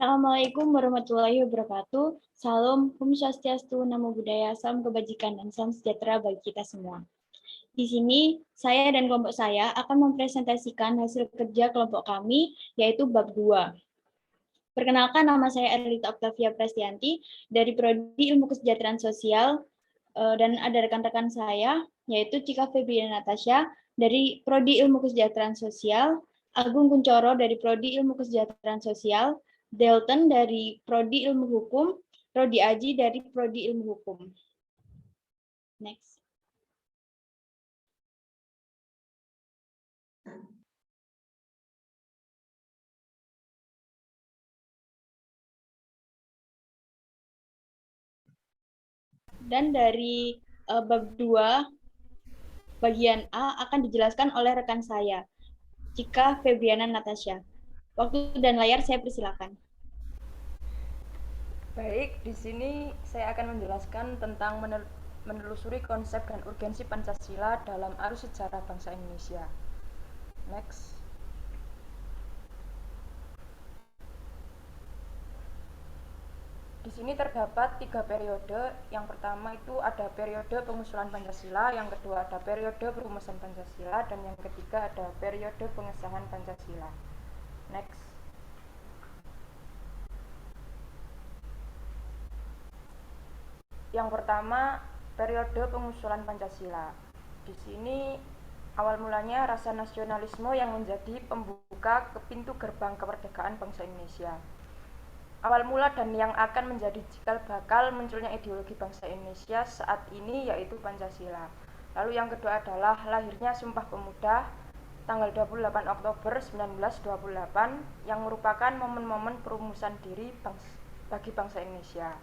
Assalamualaikum warahmatullahi wabarakatuh. Salam, Om Swastiastu, Namo Buddhaya, Salam Kebajikan, dan Salam Sejahtera bagi kita semua. Di sini, saya dan kelompok saya akan mempresentasikan hasil kerja kelompok kami, yaitu bab 2. Perkenalkan, nama saya Erlita Octavia Prastianti dari Prodi Ilmu Kesejahteraan Sosial, dan ada rekan-rekan saya, yaitu Cika Febriana Natasha dari Prodi Ilmu Kesejahteraan Sosial, Agung Kuncoro dari Prodi Ilmu Kesejahteraan Sosial, Delton dari Prodi Ilmu Hukum, Rodi Aji dari Prodi Ilmu Hukum. Next. Dan dari bab 2, bagian A akan dijelaskan oleh rekan saya, Cika Febriana Natasha. Waktu dan layar saya persilakan. Baik, di sini saya akan menjelaskan tentang menelusuri konsep dan urgensi Pancasila dalam arus sejarah bangsa Indonesia. Next. Di sini terdapat 3 periode. Yang pertama itu ada periode pengusulan Pancasila, yang kedua ada periode perumusan Pancasila, dan yang ketiga ada periode pengesahan Pancasila. Next. Yang pertama, periode pengusulan Pancasila. Di sini awal mulanya rasa nasionalisme yang menjadi pembuka ke pintu gerbang kemerdekaan bangsa Indonesia. Awal mula dan yang akan menjadi cikal bakal munculnya ideologi bangsa Indonesia saat ini yaitu Pancasila. Lalu yang kedua adalah lahirnya Sumpah Pemuda tanggal 28 Oktober 1928 yang merupakan momen-momen perumusan diri bagi bangsa Indonesia.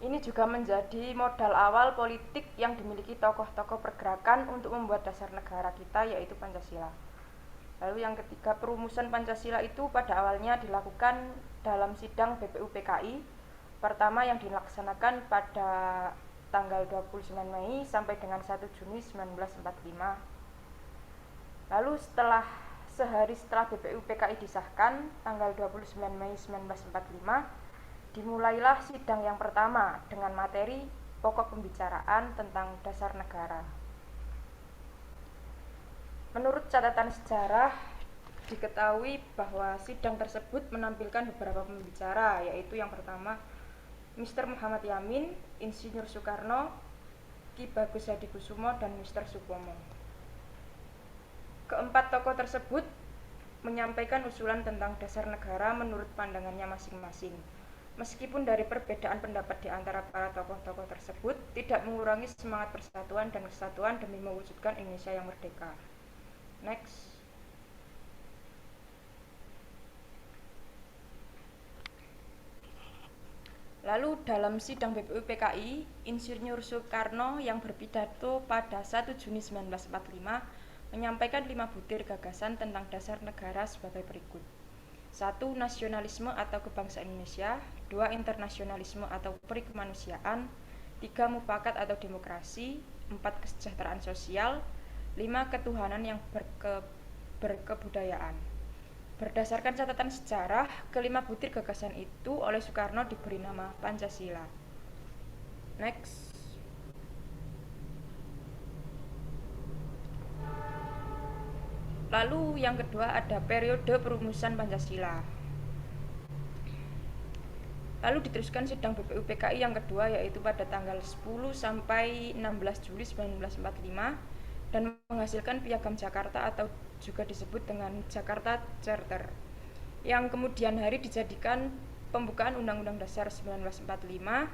Ini juga menjadi modal awal politik yang dimiliki tokoh-tokoh pergerakan untuk membuat dasar negara kita yaitu Pancasila. Lalu yang ketiga, perumusan Pancasila itu pada awalnya dilakukan dalam sidang BPUPKI pertama yang dilaksanakan pada tanggal 29 Mei sampai dengan 1 Juni 1945. Lalu sehari setelah BPUPKI disahkan tanggal 29 Mei 1945 dimulailah sidang yang pertama dengan materi pokok pembicaraan tentang dasar negara. Menurut catatan sejarah, diketahui bahwa sidang tersebut menampilkan beberapa pembicara, yaitu yang pertama Mr. Muhammad Yamin, Insinyur Soekarno, Ki Bagus Hadikusumo, dan Mr. Supomo. Keempat tokoh tersebut menyampaikan usulan tentang dasar negara menurut pandangannya masing-masing. Meskipun dari perbedaan pendapat di antara para tokoh-tokoh tersebut tidak mengurangi semangat persatuan dan kesatuan demi mewujudkan Indonesia yang merdeka. Next. Lalu dalam sidang BPUPKI, Insinyur Soekarno yang berpidato pada 1 Juni 1945 menyampaikan 5 butir gagasan tentang dasar negara sebagai berikut. 1. Nasionalisme atau kebangsaan Indonesia. 2. Internasionalisme atau perikemanusiaan. 3. Mufakat atau demokrasi. 4. Kesejahteraan sosial. 5. Ketuhanan yang berkebudayaan. Berdasarkan catatan sejarah, kelima butir gagasan itu oleh Soekarno diberi nama Pancasila. Next. Lalu yang kedua ada periode perumusan Pancasila. Lalu diteruskan sidang BPUPKI yang kedua yaitu pada tanggal 10 sampai 16 Juli 1945 dan menghasilkan Piagam Jakarta atau juga disebut dengan Jakarta Charter, yang kemudian hari dijadikan pembukaan Undang-Undang Dasar 1945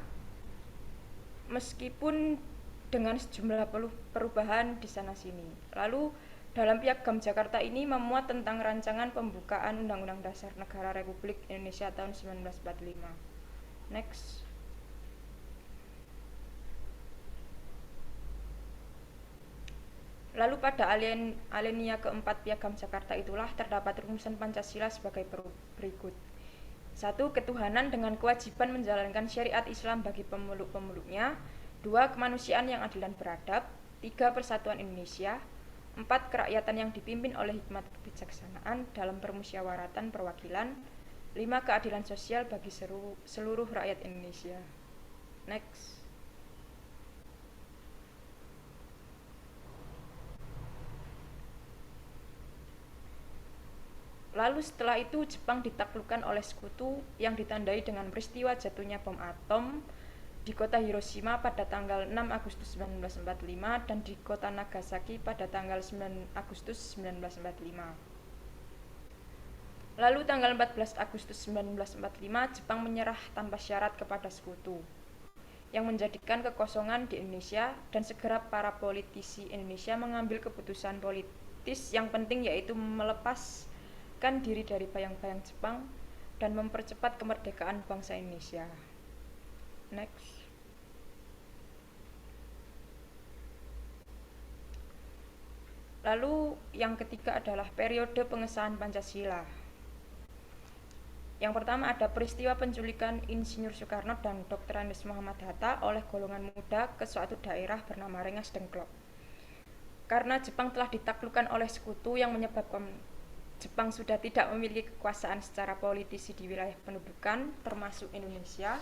meskipun dengan sejumlah perubahan di sana-sini. Lalu dalam Piagam Jakarta ini memuat tentang rancangan pembukaan Undang-Undang Dasar Negara Republik Indonesia tahun 1945. Next. Lalu pada alinea keempat Piagam Jakarta itulah terdapat rumusan Pancasila sebagai berikut. 1. Ketuhanan dengan kewajiban menjalankan syariat Islam bagi pemeluk-pemeluknya. 2. Kemanusiaan yang adil dan beradab. 3. Persatuan Indonesia. 4. Kerakyatan yang dipimpin oleh hikmat kebijaksanaan dalam permusyawaratan perwakilan. 5. Keadilan sosial bagi seluruh rakyat Indonesia. Next. Lalu setelah itu Jepang ditaklukkan oleh sekutu yang ditandai dengan peristiwa jatuhnya bom atom di kota Hiroshima pada tanggal 6 Agustus 1945 dan di kota Nagasaki pada tanggal 9 Agustus 1945. Lalu tanggal 14 Agustus 1945 Jepang menyerah tanpa syarat kepada sekutu yang menjadikan kekosongan di Indonesia, dan segera para politisi Indonesia mengambil keputusan politis yang penting, yaitu melepaskan diri dari bayang-bayang Jepang dan mempercepat kemerdekaan bangsa Indonesia. Next. Lalu yang ketiga adalah periode pengesahan Pancasila. Yang pertama ada peristiwa penculikan Insinyur Soekarno dan Dr. Andes Muhammad Hatta oleh golongan muda ke suatu daerah bernama Rengas Dengklok. Karena Jepang telah ditaklukkan oleh sekutu yang menyebabkan Jepang sudah tidak memiliki kekuasaan secara politisi di wilayah pendudukan, termasuk Indonesia.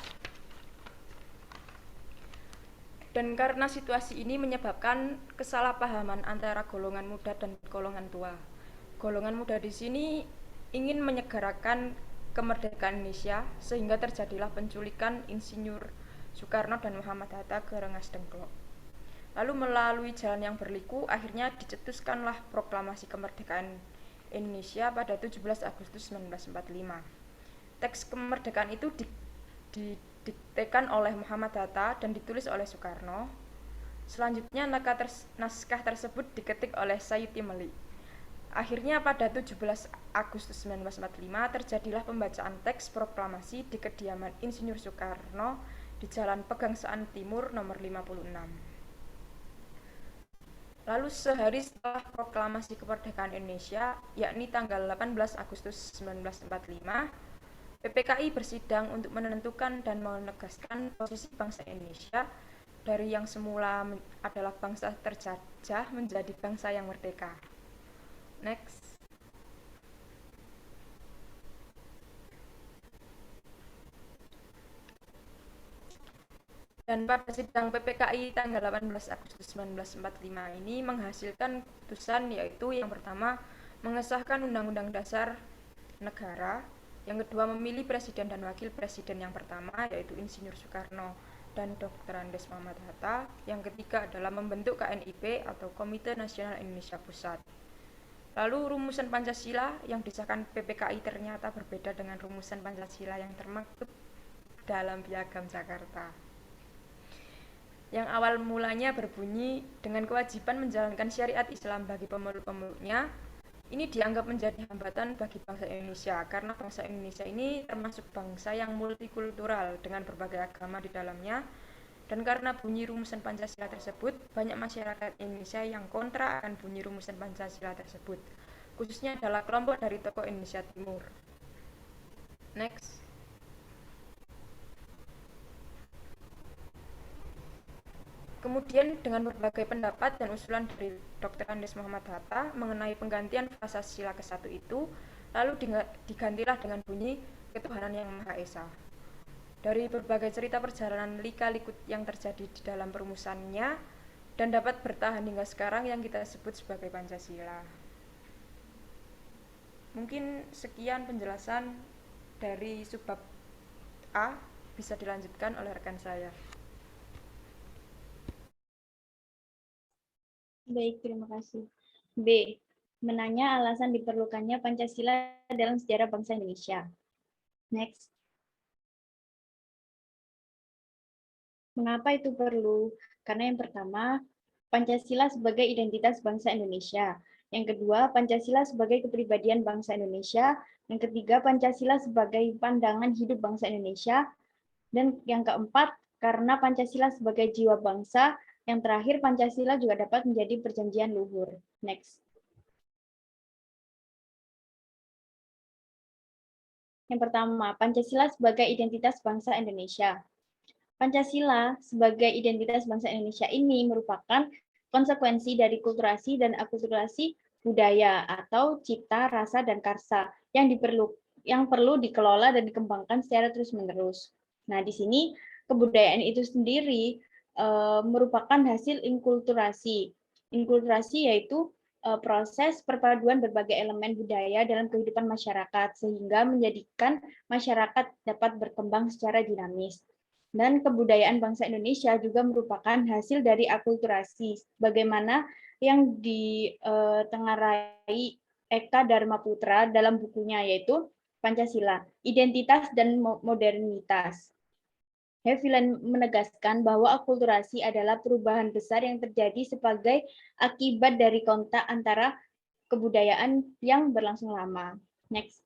Dan karena situasi ini menyebabkan kesalahpahaman antara golongan muda dan golongan tua. Golongan muda di sini ingin menyegerakan kemerdekaan Indonesia, sehingga terjadilah penculikan Insinyur Soekarno dan Muhammad Hatta ke Rengas Dengklok. Lalu melalui jalan yang berliku, akhirnya dicetuskanlah proklamasi kemerdekaan Indonesia pada 17 Agustus 1945. Teks kemerdekaan itu didiktekan oleh Muhammad Hatta dan ditulis oleh Soekarno. Selanjutnya naskah tersebut diketik oleh Sayuti Meli. Akhirnya pada 17 Agustus 1945 terjadilah pembacaan teks proklamasi di kediaman Insinyur Soekarno di Jalan Pegangsaan Timur nomor 56. Lalu sehari setelah proklamasi kemerdekaan Indonesia, yakni tanggal 18 Agustus 1945, PPKI bersidang untuk menentukan dan menegaskan posisi bangsa Indonesia dari yang semula adalah bangsa terjajah menjadi bangsa yang merdeka. Next. Dan pada sidang PPKI tanggal 18 Agustus 1945 ini menghasilkan keputusan, yaitu yang pertama mengesahkan Undang-Undang Dasar Negara, yang kedua memilih presiden dan wakil presiden yang pertama yaitu Insinyur Soekarno dan Dr. Andes Muhammad Hatta, yang ketiga adalah membentuk KNIP atau Komite Nasional Indonesia Pusat. Lalu rumusan Pancasila yang disahkan PPKI ternyata berbeda dengan rumusan Pancasila yang termaktub dalam Piagam Jakarta, yang awal mulanya berbunyi dengan kewajiban menjalankan syariat Islam bagi pemeluk-pemeluknya. Ini dianggap menjadi hambatan bagi bangsa Indonesia, karena bangsa Indonesia ini termasuk bangsa yang multikultural dengan berbagai agama di dalamnya. Dan karena bunyi rumusan Pancasila tersebut, banyak masyarakat Indonesia yang kontra akan bunyi rumusan Pancasila tersebut, khususnya adalah kelompok dari tokoh Indonesia Timur. Next. Kemudian dengan berbagai pendapat dan usulan dari Dr. Andes Muhammad Hatta mengenai penggantian frasa sila ke-1 itu, lalu digantilah dengan bunyi ketuhanan yang Maha Esa. Dari berbagai cerita perjalanan lika-liku yang terjadi di dalam perumusannya dan dapat bertahan hingga sekarang yang kita sebut sebagai Pancasila. Mungkin sekian penjelasan dari subbab A, bisa dilanjutkan oleh rekan saya. Baik, terima kasih. B. Menanya alasan diperlukannya Pancasila dalam sejarah bangsa Indonesia. Next. Mengapa itu perlu? Karena yang pertama, Pancasila sebagai identitas bangsa Indonesia. Yang kedua, Pancasila sebagai kepribadian bangsa Indonesia. Yang ketiga, Pancasila sebagai pandangan hidup bangsa Indonesia. Dan yang keempat, karena Pancasila sebagai jiwa bangsa. Yang terakhir, Pancasila juga dapat menjadi perjanjian luhur. Next. Yang pertama, Pancasila sebagai identitas bangsa Indonesia. Pancasila sebagai identitas bangsa Indonesia ini merupakan konsekuensi dari kulturasi dan akulturasi budaya atau cipta, rasa, dan karsa yang yang perlu dikelola dan dikembangkan secara terus-menerus. Nah, di sini kebudayaan itu sendiri merupakan hasil inkulturasi. Inkulturasi yaitu proses perpaduan berbagai elemen budaya dalam kehidupan masyarakat sehingga menjadikan masyarakat dapat berkembang secara dinamis. Dan kebudayaan bangsa Indonesia juga merupakan hasil dari akulturasi, bagaimana yang ditengarai Eka Dharma Putra dalam bukunya, yaitu Pancasila, Identitas dan Modernitas. Haviland menegaskan bahwa akulturasi adalah perubahan besar yang terjadi sebagai akibat dari kontak antara kebudayaan yang berlangsung lama. Next.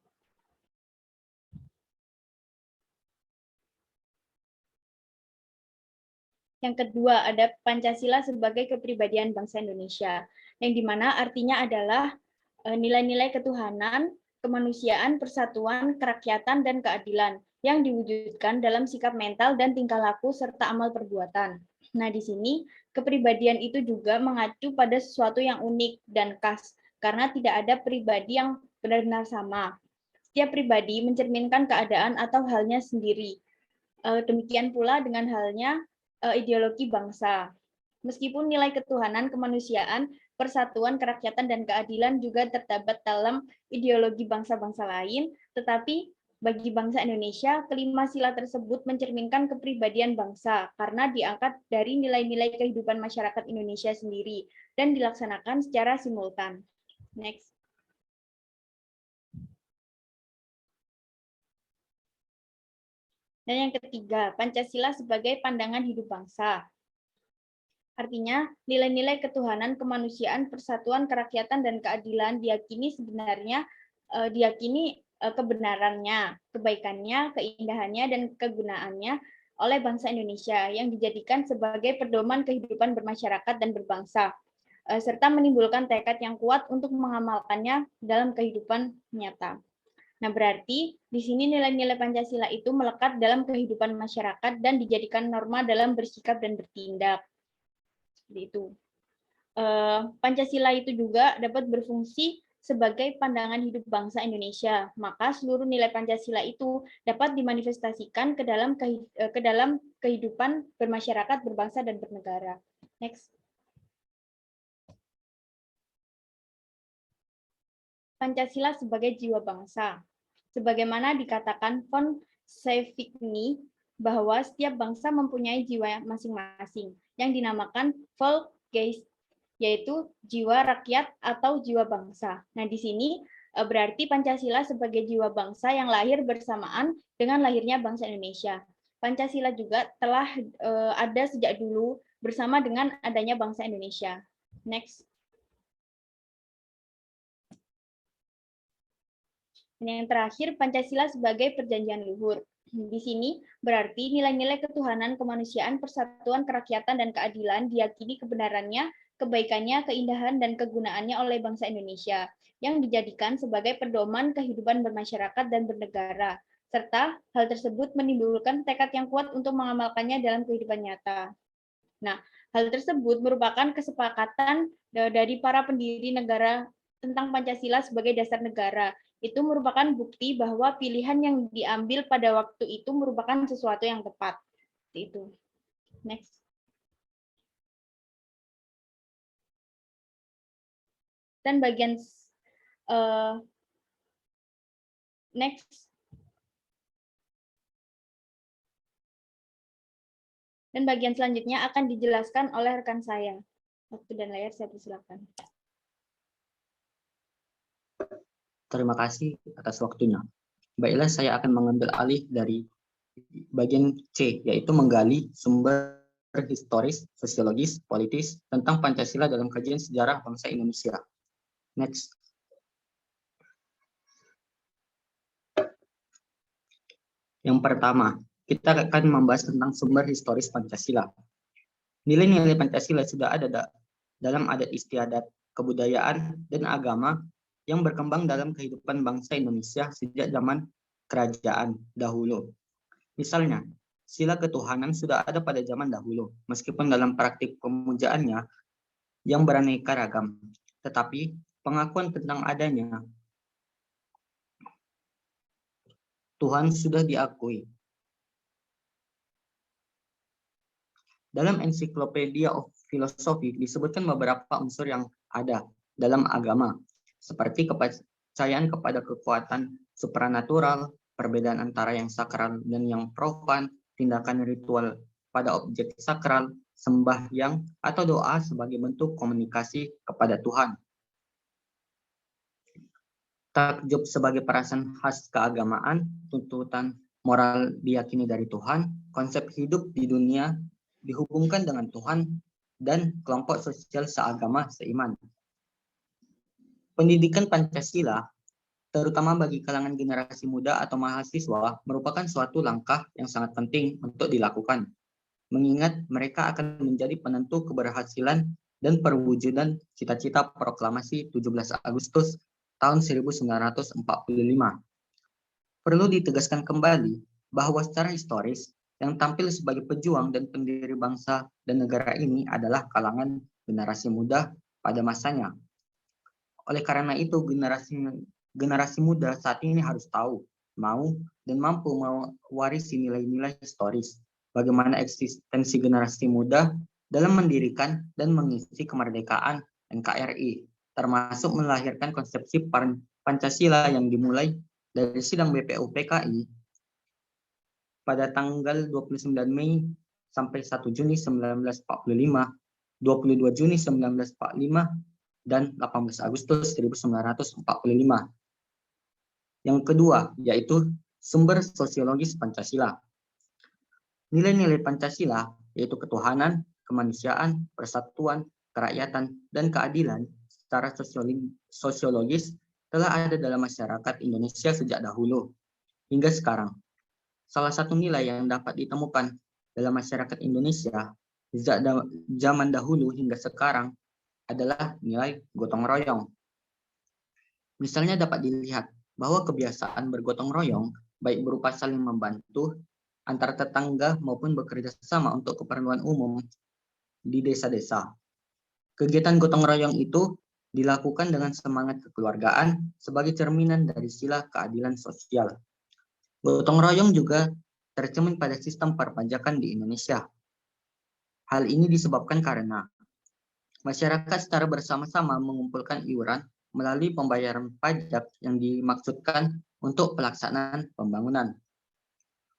Yang kedua, ada Pancasila sebagai kepribadian bangsa Indonesia, yang dimana artinya adalah nilai-nilai ketuhanan, kemanusiaan, persatuan, kerakyatan, dan keadilan yang diwujudkan dalam sikap mental dan tingkah laku serta amal perbuatan. Nah, di sini kepribadian itu juga mengacu pada sesuatu yang unik dan khas, karena tidak ada pribadi yang benar-benar sama. Setiap pribadi mencerminkan keadaan atau halnya sendiri. Demikian pula dengan halnya ideologi bangsa. Meskipun nilai ketuhanan, kemanusiaan, persatuan, kerakyatan, dan keadilan juga terdapat dalam ideologi bangsa-bangsa lain, tetapi bagi bangsa Indonesia, kelima sila tersebut mencerminkan kepribadian bangsa karena diangkat dari nilai-nilai kehidupan masyarakat Indonesia sendiri dan dilaksanakan secara simultan. Next. Dan yang ketiga, Pancasila sebagai pandangan hidup bangsa. Artinya, nilai-nilai ketuhanan, kemanusiaan, persatuan, kerakyatan, dan keadilan diyakini sebenarnya kebenarannya, kebaikannya, keindahannya, dan kegunaannya oleh bangsa Indonesia yang dijadikan sebagai pedoman kehidupan bermasyarakat dan berbangsa, serta menimbulkan tekad yang kuat untuk mengamalkannya dalam kehidupan nyata. Nah, berarti di sini nilai-nilai Pancasila itu melekat dalam kehidupan masyarakat dan dijadikan norma dalam bersikap dan bertindak. Seperti itu. Pancasila itu juga dapat berfungsi sebagai pandangan hidup bangsa Indonesia. Maka seluruh nilai Pancasila itu dapat dimanifestasikan ke dalam kehidupan bermasyarakat, berbangsa, dan bernegara. Next. Pancasila sebagai jiwa bangsa. Sebagaimana dikatakan von Savigny bahwa setiap bangsa mempunyai jiwa masing-masing yang dinamakan Volksgeist, yaitu jiwa rakyat atau jiwa bangsa. Nah, di sini berarti Pancasila sebagai jiwa bangsa yang lahir bersamaan dengan lahirnya bangsa Indonesia. Pancasila juga telah ada sejak dulu bersama dengan adanya bangsa Indonesia. Next. Dan yang terakhir, Pancasila sebagai perjanjian luhur. Di sini berarti nilai-nilai ketuhanan, kemanusiaan, persatuan, kerakyatan, dan keadilan diyakini kebenarannya, kebaikannya, keindahan, dan kegunaannya oleh bangsa Indonesia yang dijadikan sebagai pedoman kehidupan bermasyarakat dan bernegara, serta hal tersebut menimbulkan tekad yang kuat untuk mengamalkannya dalam kehidupan nyata. Nah, hal tersebut merupakan kesepakatan dari para pendiri negara tentang Pancasila sebagai dasar negara. Itu merupakan bukti bahwa pilihan yang diambil pada waktu itu merupakan sesuatu yang tepat. Itu. Next. Dan bagian next. Dan bagian selanjutnya akan dijelaskan oleh rekan saya. Waktu dan layar saya persilakan. Terima kasih atas waktunya. Baiklah, saya akan mengambil alih dari bagian C, yaitu menggali sumber historis, sosiologis, politis tentang Pancasila dalam kajian sejarah bangsa Indonesia. Next. Yang pertama, kita akan membahas tentang sumber historis Pancasila. Nilai-nilai Pancasila sudah ada dalam adat istiadat, kebudayaan, dan agama yang berkembang dalam kehidupan bangsa Indonesia sejak zaman kerajaan dahulu. Misalnya, sila ketuhanan sudah ada pada zaman dahulu, meskipun dalam praktik pemujaannya yang beraneka ragam. Tetapi pengakuan tentang adanya Tuhan sudah diakui. Dalam Encyclopedia of Philosophy disebutkan beberapa unsur yang ada dalam agama, seperti kepercayaan kepada kekuatan supranatural, perbedaan antara yang sakral dan yang profan, tindakan ritual pada objek sakral, sembahyang atau doa sebagai bentuk komunikasi kepada Tuhan. Takjub sebagai perasaan khas keagamaan, tuntutan moral diyakini dari Tuhan, konsep hidup di dunia dihubungkan dengan Tuhan, dan kelompok sosial seagama seiman. Pendidikan Pancasila, terutama bagi kalangan generasi muda atau mahasiswa, merupakan suatu langkah yang sangat penting untuk dilakukan, mengingat mereka akan menjadi penentu keberhasilan dan perwujudan cita-cita proklamasi 17 Agustus tahun 1945. Perlu ditegaskan kembali bahwa secara historis, yang tampil sebagai pejuang dan pendiri bangsa dan negara ini adalah kalangan generasi muda pada masanya. Oleh karena itu, generasi muda saat ini harus tahu, mau, dan mampu mewarisi nilai-nilai historis, bagaimana eksistensi generasi muda dalam mendirikan dan mengisi kemerdekaan NKRI, termasuk melahirkan konsepsi Pancasila yang dimulai dari sidang BPUPKI pada tanggal 29 Mei sampai 1 Juni 1945, 22 Juni 1945, dan 18 Agustus 1945. Yang kedua, yaitu sumber sosiologis Pancasila. Nilai-nilai Pancasila, yaitu ketuhanan, kemanusiaan, persatuan, kerakyatan, dan keadilan secara sosiologis telah ada dalam masyarakat Indonesia sejak dahulu hingga sekarang. Salah satu nilai yang dapat ditemukan dalam masyarakat Indonesia sejak zaman dahulu hingga sekarang adalah nilai gotong royong. Misalnya dapat dilihat bahwa kebiasaan bergotong royong, baik berupa saling membantu antar tetangga maupun bekerja sama untuk keperluan umum di desa-desa. Kegiatan gotong royong itu dilakukan dengan semangat kekeluargaan sebagai cerminan dari sila keadilan sosial. Gotong royong juga tercermin pada sistem perpajakan di Indonesia. Hal ini disebabkan karena masyarakat secara bersama-sama mengumpulkan iuran melalui pembayaran pajak yang dimaksudkan untuk pelaksanaan pembangunan.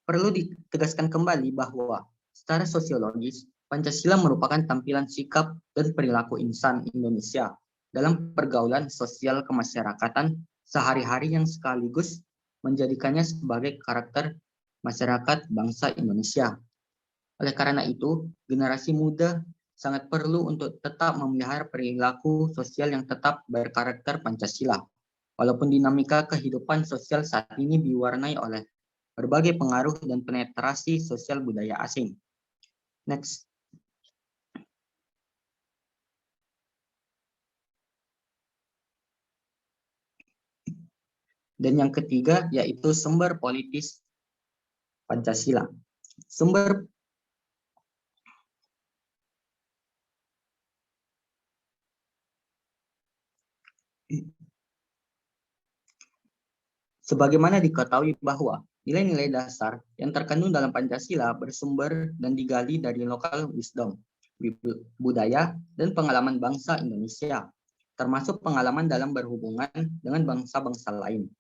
Perlu ditegaskan kembali bahwa secara sosiologis, Pancasila merupakan tampilan sikap dan perilaku insan Indonesia dalam pergaulan sosial kemasyarakatan sehari-hari yang sekaligus menjadikannya sebagai karakter masyarakat bangsa Indonesia. Oleh karena itu, generasi muda sangat perlu untuk tetap memelihara perilaku sosial yang tetap berkarakter Pancasila. Walaupun dinamika kehidupan sosial saat ini diwarnai oleh berbagai pengaruh dan penetrasi sosial budaya asing. Next. Dan yang ketiga yaitu sumber politis Pancasila. Sebagaimana diketahui bahwa nilai-nilai dasar yang terkandung dalam Pancasila bersumber dan digali dari lokal wisdom, budaya, dan pengalaman bangsa Indonesia, termasuk pengalaman dalam berhubungan dengan bangsa-bangsa lain.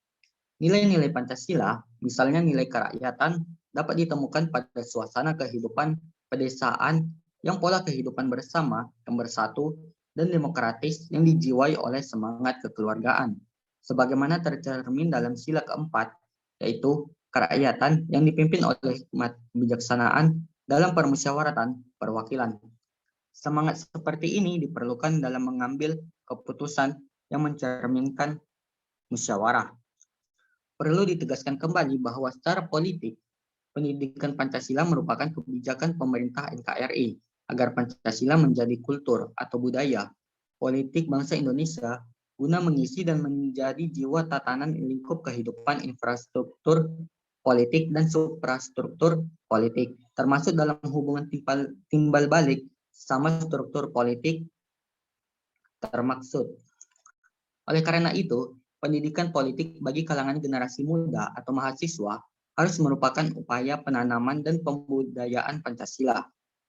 Nilai-nilai Pancasila, misalnya nilai kerakyatan, dapat ditemukan pada suasana kehidupan pedesaan yang pola kehidupan bersama, yang bersatu, dan demokratis yang dijiwai oleh semangat kekeluargaan. Sebagaimana tercermin dalam sila keempat, yaitu kerakyatan yang dipimpin oleh hikmat kebijaksanaan dalam permusyawaratan perwakilan. Semangat seperti ini diperlukan dalam mengambil keputusan yang mencerminkan musyawarah. Perlu ditegaskan kembali bahwa secara politik, pendidikan Pancasila merupakan kebijakan pemerintah NKRI agar Pancasila menjadi kultur atau budaya politik bangsa Indonesia guna mengisi dan menjadi jiwa tatanan lingkup kehidupan infrastruktur politik dan suprastruktur politik, termasuk dalam hubungan timbal balik sama struktur politik termaksud. Oleh karena itu, pendidikan politik bagi kalangan generasi muda atau mahasiswa harus merupakan upaya penanaman dan pembudayaan Pancasila,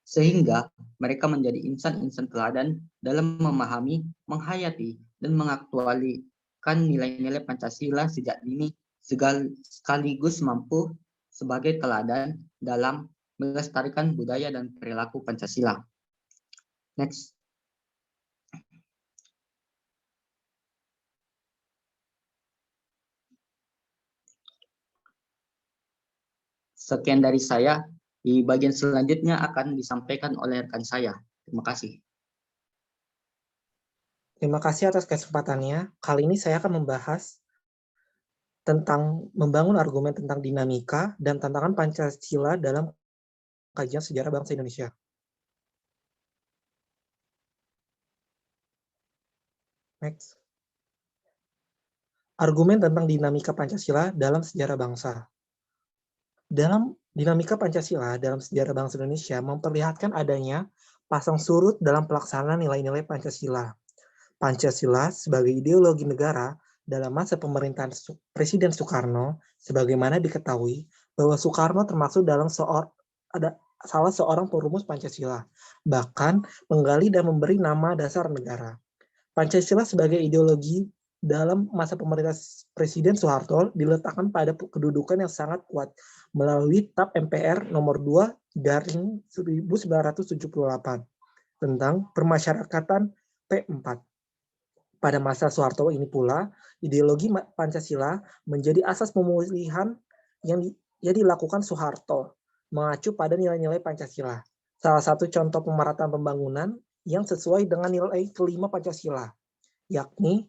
sehingga mereka menjadi insan-insan teladan dalam memahami, menghayati, dan mengaktualisasikan nilai-nilai Pancasila sejak dini, sekaligus mampu sebagai teladan dalam melestarikan budaya dan perilaku Pancasila. Next. Sekian dari saya. Di bagian selanjutnya akan disampaikan oleh rekan saya. Terima kasih. Terima kasih atas kesempatannya. Kali ini saya akan membahas tentang membangun argumen tentang dinamika dan tantangan Pancasila dalam kajian sejarah bangsa Indonesia. Next. Argumen tentang dinamika Pancasila dalam sejarah bangsa. Dalam dinamika Pancasila dalam sejarah bangsa Indonesia memperlihatkan adanya pasang surut dalam pelaksanaan nilai-nilai Pancasila. Pancasila sebagai ideologi negara dalam masa pemerintahan Presiden Soekarno, sebagaimana diketahui bahwa Soekarno termasuk dalam salah seorang perumus Pancasila, bahkan menggali dan memberi nama dasar negara. Pancasila sebagai ideologi dalam masa pemerintahan Presiden Soeharto diletakkan pada kedudukan yang sangat kuat melalui TAP MPR nomor 2/1978 tentang permasyarakatan P4. Pada masa Soeharto ini pula, ideologi Pancasila menjadi asas pemulihan yang dilakukan Soeharto, mengacu pada nilai-nilai Pancasila. Salah satu contoh pemerataan pembangunan yang sesuai dengan nilai kelima Pancasila, yakni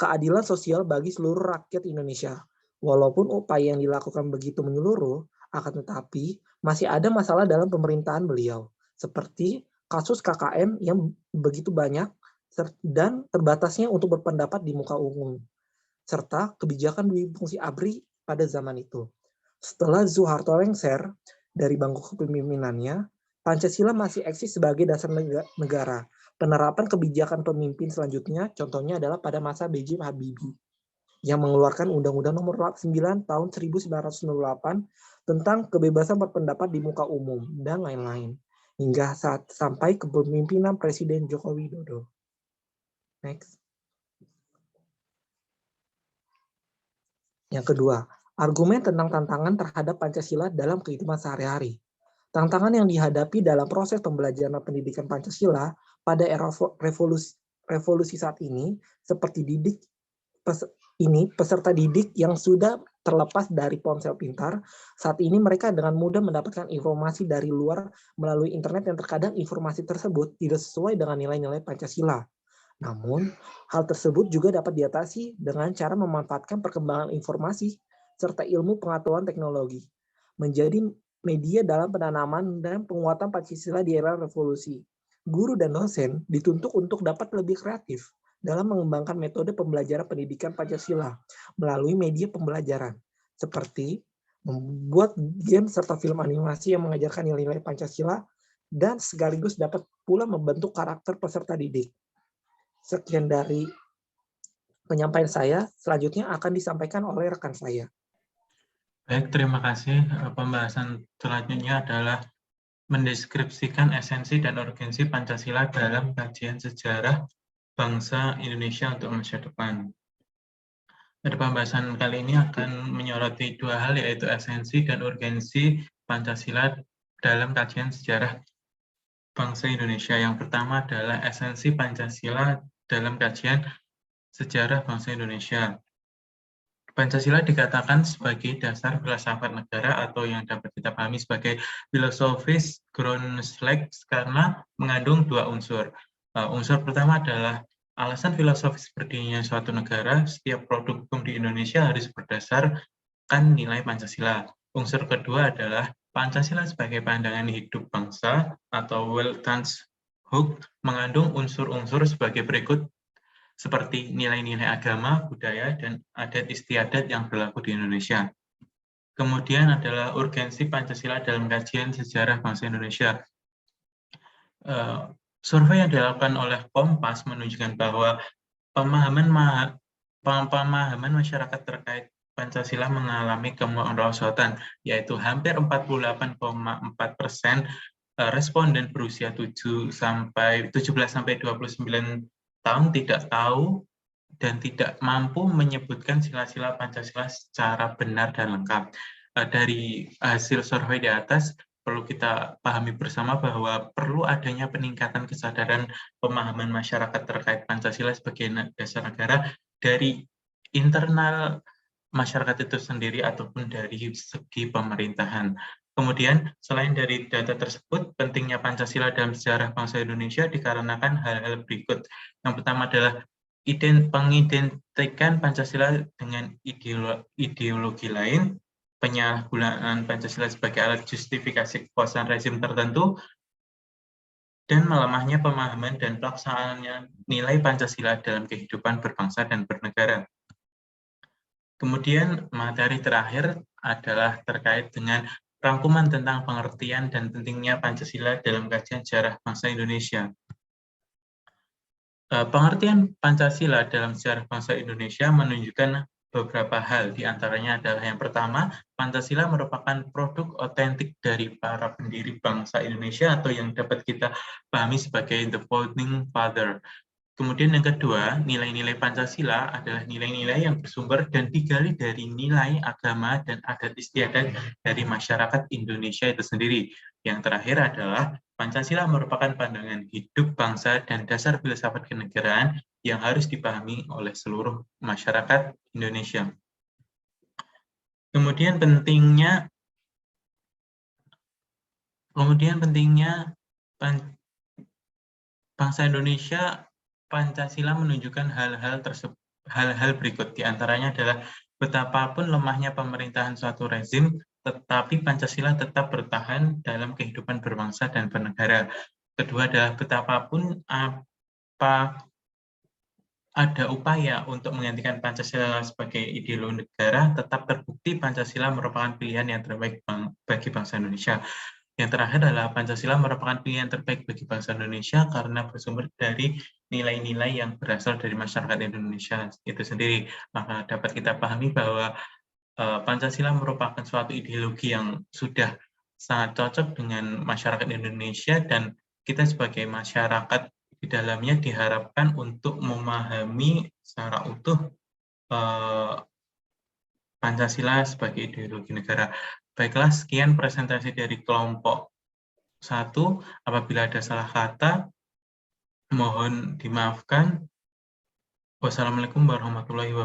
keadilan sosial bagi seluruh rakyat Indonesia. Walaupun upaya yang dilakukan begitu menyeluruh, akan tetapi masih ada masalah dalam pemerintahan beliau, seperti kasus KKN yang begitu banyak dan terbatasnya untuk berpendapat di muka umum, serta kebijakan dui fungsi ABRI pada zaman itu. Setelah Soeharto lengser dari bangku kepemimpinannya, Pancasila masih eksis sebagai dasar negara. Penerapan kebijakan pemimpin selanjutnya, contohnya adalah pada masa B.J. Habibie, yang mengeluarkan Undang-Undang Nomor 9 Tahun 1998 tentang kebebasan berpendapat di muka umum, dan lain-lain, hingga sampai kepemimpinan Presiden Joko Widodo. Next. Yang kedua, argumen tentang tantangan terhadap Pancasila dalam kehidupan sehari-hari. Tantangan yang dihadapi dalam proses pembelajaran pendidikan Pancasila pada era revolusi saat ini, seperti peserta didik yang sudah terlepas dari ponsel pintar, saat ini mereka dengan mudah mendapatkan informasi dari luar melalui internet yang terkadang informasi tersebut tidak sesuai dengan nilai-nilai Pancasila. Namun, hal tersebut juga dapat diatasi dengan cara memanfaatkan perkembangan informasi serta ilmu pengetahuan teknologi menjadi media dalam penanaman dan penguatan Pancasila di era revolusi. Guru dan dosen dituntut untuk dapat lebih kreatif dalam mengembangkan metode pembelajaran pendidikan Pancasila melalui media pembelajaran, seperti membuat game serta film animasi yang mengajarkan nilai-nilai Pancasila dan sekaligus dapat pula membentuk karakter peserta didik. Sekian dari penyampaian saya, selanjutnya akan disampaikan oleh rekan saya. Baik, terima kasih. Pembahasan selanjutnya adalah mendeskripsikan esensi dan urgensi Pancasila dalam kajian sejarah bangsa Indonesia untuk masa depan. Pada pembahasan kali ini akan menyoroti dua hal, yaitu esensi dan urgensi Pancasila dalam kajian sejarah bangsa Indonesia. Yang pertama adalah esensi Pancasila dalam kajian sejarah bangsa Indonesia. Pancasila dikatakan sebagai dasar filsafat negara atau yang dapat kita pahami sebagai filosofis Grundgesetz karena mengandung dua unsur. Unsur pertama adalah alasan filosofis berdirinya suatu negara. Setiap produk hukum di Indonesia harus berdasarkan nilai Pancasila. Unsur kedua adalah Pancasila sebagai pandangan hidup bangsa atau Weltanschauung mengandung unsur-unsur sebagai berikut, seperti nilai-nilai agama, budaya, dan adat istiadat yang berlaku di Indonesia. Kemudian adalah urgensi Pancasila dalam kajian sejarah bangsa Indonesia. Survei yang dilakukan oleh Kompas menunjukkan bahwa pemahaman masyarakat terkait Pancasila mengalami kemerosotan, yaitu hampir 48,4% responden berusia 17 sampai 29 tahun tidak tahu dan tidak mampu menyebutkan sila-sila Pancasila secara benar dan lengkap. Dari hasil survei di atas, perlu kita pahami bersama bahwa perlu adanya peningkatan kesadaran pemahaman masyarakat terkait Pancasila sebagai dasar negara dari internal masyarakat itu sendiri ataupun dari segi pemerintahan. Kemudian, selain dari data tersebut, pentingnya Pancasila dalam sejarah bangsa Indonesia dikarenakan hal-hal berikut. Yang pertama adalah pengidentikan Pancasila dengan ideologi lain, penyalahgunaan Pancasila sebagai alat justifikasi kekuasaan rezim tertentu, dan melemahnya pemahaman dan pelaksanaan nilai Pancasila dalam kehidupan berbangsa dan bernegara. Kemudian materi terakhir adalah terkait dengan rangkuman tentang pengertian dan pentingnya Pancasila dalam kajian sejarah bangsa Indonesia. Pengertian Pancasila dalam sejarah bangsa Indonesia menunjukkan beberapa hal, di antaranya adalah yang pertama, Pancasila merupakan produk otentik dari para pendiri bangsa Indonesia atau yang dapat kita pahami sebagai the founding father. Kemudian yang kedua, nilai-nilai Pancasila adalah nilai-nilai yang bersumber dan digali dari nilai agama dan adat istiadat dari masyarakat Indonesia itu sendiri. Yang terakhir adalah Pancasila merupakan pandangan hidup bangsa dan dasar filsafat kenegaraan yang harus dipahami oleh seluruh masyarakat Indonesia. Kemudian pentingnya bangsa Indonesia, Pancasila menunjukkan hal-hal berikut. Di antaranya adalah betapapun lemahnya pemerintahan suatu rezim, tetapi Pancasila tetap bertahan dalam kehidupan berbangsa dan bernegara. Kedua adalah betapapun ada upaya untuk menggantikan Pancasila sebagai ideologi negara, tetap terbukti Pancasila merupakan pilihan yang terbaik bagi bangsa Indonesia. Yang terakhir adalah Pancasila merupakan pilihan terbaik bagi bangsa Indonesia karena bersumber dari nilai-nilai yang berasal dari masyarakat Indonesia itu sendiri. Maka dapat kita pahami bahwa Pancasila merupakan suatu ideologi yang sudah sangat cocok dengan masyarakat Indonesia dan kita sebagai masyarakat di dalamnya diharapkan untuk memahami secara utuh Pancasila sebagai ideologi negara. Baiklah, sekian presentasi dari kelompok 1. Apabila ada salah kata, mohon dimaafkan. Wassalamualaikum warahmatullahi wabarakatuh.